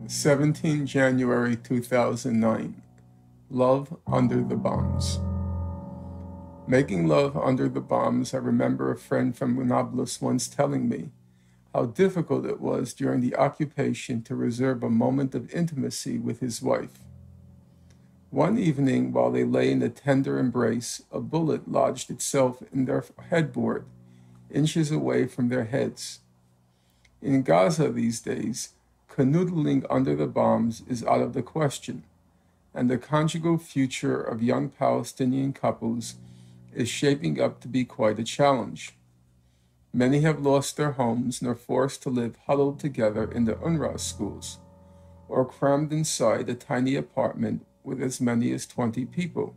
17 January 2009. Love Under the Bombs. Making love under the bombs, I remember a friend from Nablus once telling me how difficult it was during the occupation to reserve a moment of intimacy with his wife. One evening, while they lay in a tender embrace, a bullet lodged itself in their headboard, inches away from their heads. In Gaza these days, canoodling under the bombs is out of the question, and the conjugal future of young Palestinian couples is shaping up to be quite a challenge. Many have lost their homes and are forced to live huddled together in the UNRWA schools, or crammed inside a tiny apartment with as many as 20 people.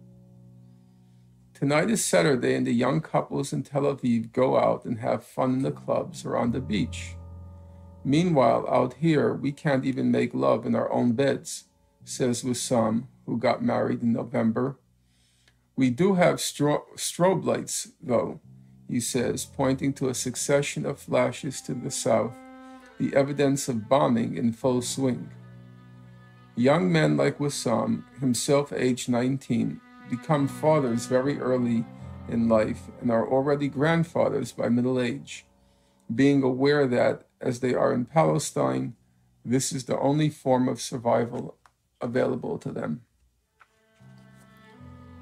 Tonight is Saturday, and the young couples in Tel Aviv go out and have fun in the clubs or on the beach. Meanwhile, out here, we can't even make love in our own beds, says Wissam, who got married in November. We do have strobe lights, though, he says, pointing to a succession of flashes to the south, the evidence of bombing in full swing. Young men like Wissam, himself aged 19, become fathers very early in life and are already grandfathers by middle age, being aware that, as they are in Palestine, this is the only form of survival available to them.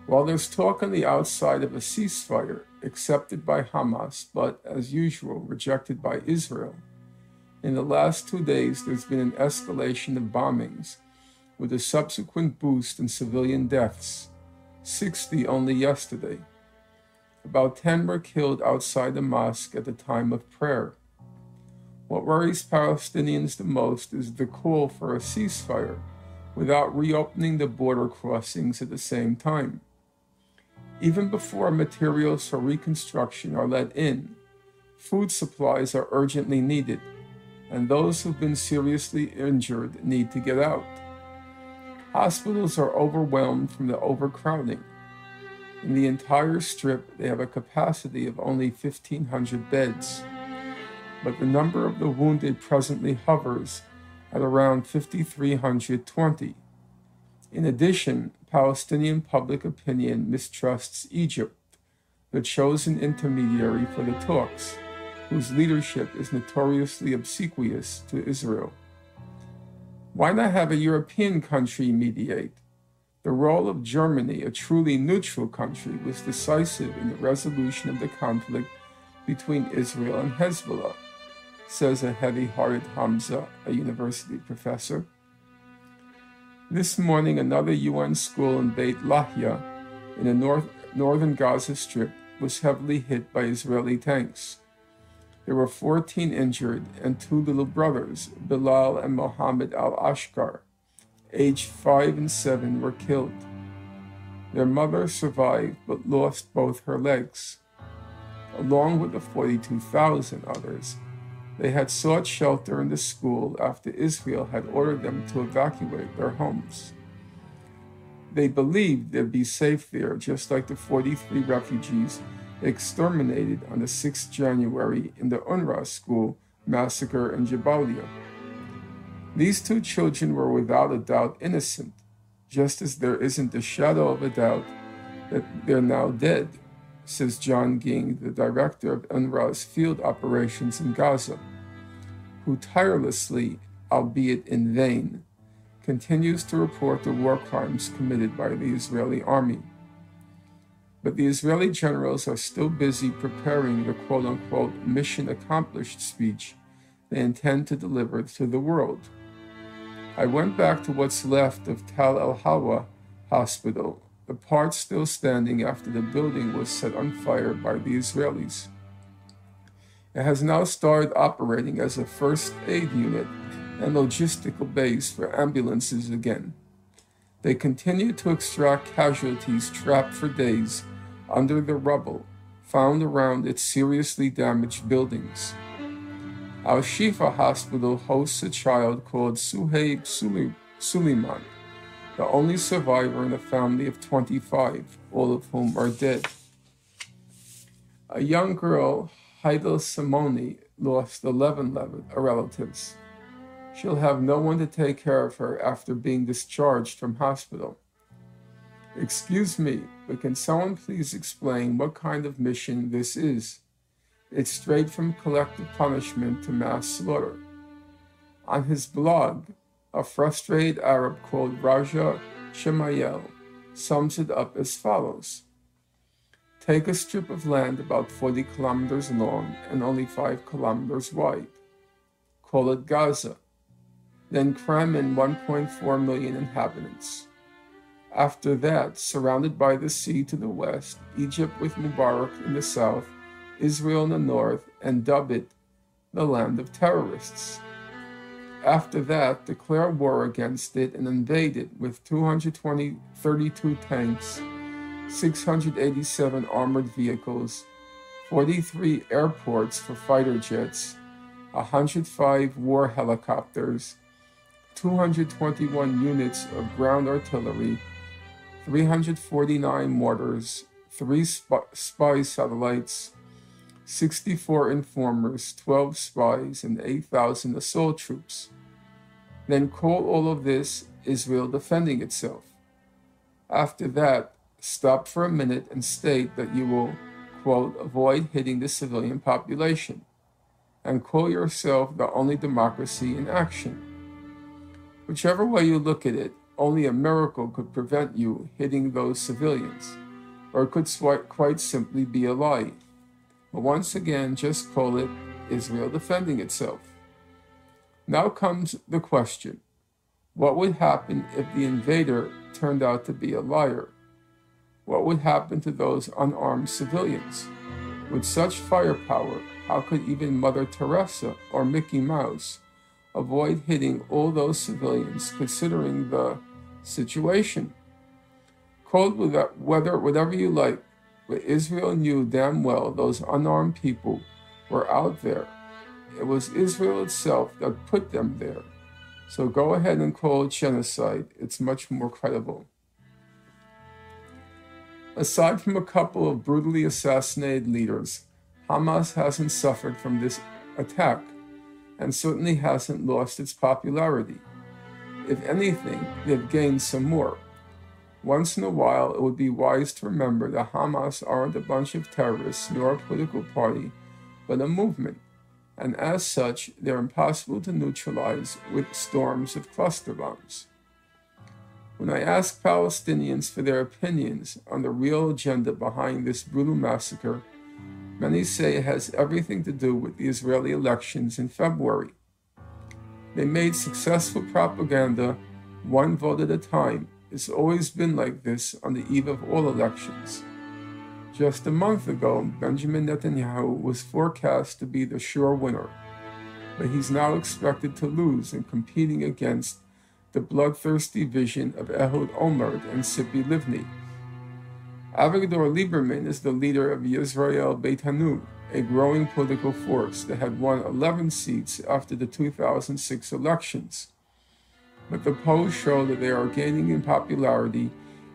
While there's talk on the outside of a ceasefire accepted by Hamas, but, as usual, rejected by Israel, in the last 2 days there's been an escalation of bombings, with a subsequent boost in civilian deaths, 60 only yesterday. About 10 were killed outside the mosque at the time of prayer. What worries Palestinians the most is the call for a ceasefire without reopening the border crossings at the same time. Even before materials for reconstruction are let in, food supplies are urgently needed, and those who've been seriously injured need to get out. Hospitals are overwhelmed from the overcrowding. In the entire strip, they have a capacity of only 1,500 beds, but the number of the wounded presently hovers at around 5,320. In addition, Palestinian public opinion mistrusts Egypt, the chosen intermediary for the talks, whose leadership is notoriously obsequious to Israel. Why not have a European country mediate? The role of Germany, a truly neutral country, was decisive in the resolution of the conflict between Israel and Hezbollah, says a heavy-hearted Hamza, a university professor. This morning, another UN school in Beit Lahia, in the northern Gaza Strip, was heavily hit by Israeli tanks. There were 14 injured, and 2 little brothers, Bilal and Mohammed al-Ashkar, aged 5 and 7, were killed. Their mother survived but lost both her legs. Along with the 42,000 others, they had sought shelter in the school after Israel had ordered them to evacuate their homes. They believed they'd be safe there, just like the 43 refugees exterminated on the 6th January in the UNRWA school massacre in Jabalia. These 2 children were without a doubt innocent, just as there isn't a shadow of a doubt that they're now dead, says John Ging, the director of UNRWA's field operations in Gaza, who tirelessly, albeit in vain, continues to report the war crimes committed by the Israeli army. But the Israeli generals are still busy preparing the quote-unquote mission accomplished speech they intend to deliver to the world. I went back to what's left of Tal al-Hawa Hospital, the part still standing after the building was set on fire by the Israelis. It has now started operating as a first aid unit and logistical base for ambulances again. They continue to extract casualties trapped for days under the rubble found around its seriously damaged buildings. Al-Shifa Hospital hosts a child called Suhaib Suleiman, the only survivor in a family of 25, all of whom are dead. A young girl, Haidel Simoni, lost 11 relatives. She'll have no one to take care of her after being discharged from hospital. Excuse me, but can someone please explain what kind of mission this is? It's straight from collective punishment to mass slaughter. On his blog, a frustrated Arab called Raja Shemayel sums it up as follows. Take a strip of land about 40 kilometers long and only 5 kilometers wide. Call it Gaza. Then cram in 1.4 million inhabitants. After that, surrounded by the sea to the west, Egypt with Mubarak in the south, Israel in the north, and dub it the land of terrorists. After that, declare war against it and invade it with 32 tanks, 687 armored vehicles, 43 airports for fighter jets, 105 war helicopters, 221 units of ground artillery, 349 mortars, 3 spy satellites, 64 informers, 12 spies, and 8,000 assault troops. Then call all of this Israel defending itself. After that, stop for a minute and state that you will, quote, avoid hitting the civilian population, and call yourself the only democracy in action. Whichever way you look at it, only a miracle could prevent you hitting those civilians, or it could quite simply be a lie. But once again, just call it Israel defending itself. Now comes the question, what would happen if the invader turned out to be a liar? What would happen to those unarmed civilians? With such firepower, how could even Mother Teresa or Mickey Mouse avoid hitting all those civilians considering the situation? Call it whatever you like, but Israel knew damn well those unarmed people were out there. It was Israel itself that put them there. So go ahead and call it genocide. It's much more credible. Aside from a couple of brutally assassinated leaders, Hamas hasn't suffered from this attack, and certainly hasn't lost its popularity. If anything, they've gained some more. Once in a while, it would be wise to remember that Hamas aren't a bunch of terrorists nor a political party, but a movement, and as such, they're impossible to neutralize with storms of cluster bombs. When I ask Palestinians for their opinions on the real agenda behind this brutal massacre, many say it has everything to do with the Israeli elections in February. They made successful propaganda one vote at a time. It's always been like this on the eve of all elections. Just a month ago, Benjamin Netanyahu was forecast to be the sure winner, but he's now expected to lose in competing against the bloodthirsty vision of Ehud Olmert and Tzipi Livni. Avigdor Lieberman is the leader of Yisrael Beitanu, a growing political force that had won 11 seats after the 2006 elections. But the polls show that they are gaining in popularity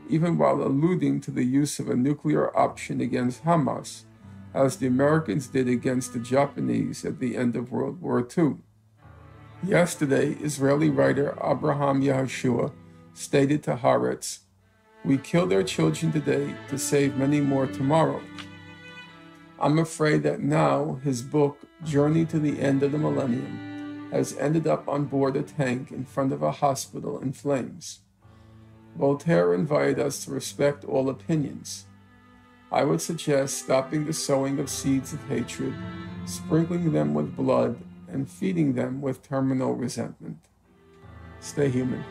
even while alluding to the use of a nuclear option against Hamas, as the Americans did against the Japanese at the end of World War II. Yesterday, Israeli writer Abraham Yehoshua stated to Haaretz, "We kill their children today to save many more tomorrow." I'm afraid that now his book, Journey to the End of the Millennium, has ended up on board a tank in front of a hospital in flames. Voltaire invited us to respect all opinions. I would suggest stopping the sowing of seeds of hatred, sprinkling them with blood, and feeding them with terminal resentment. Stay human.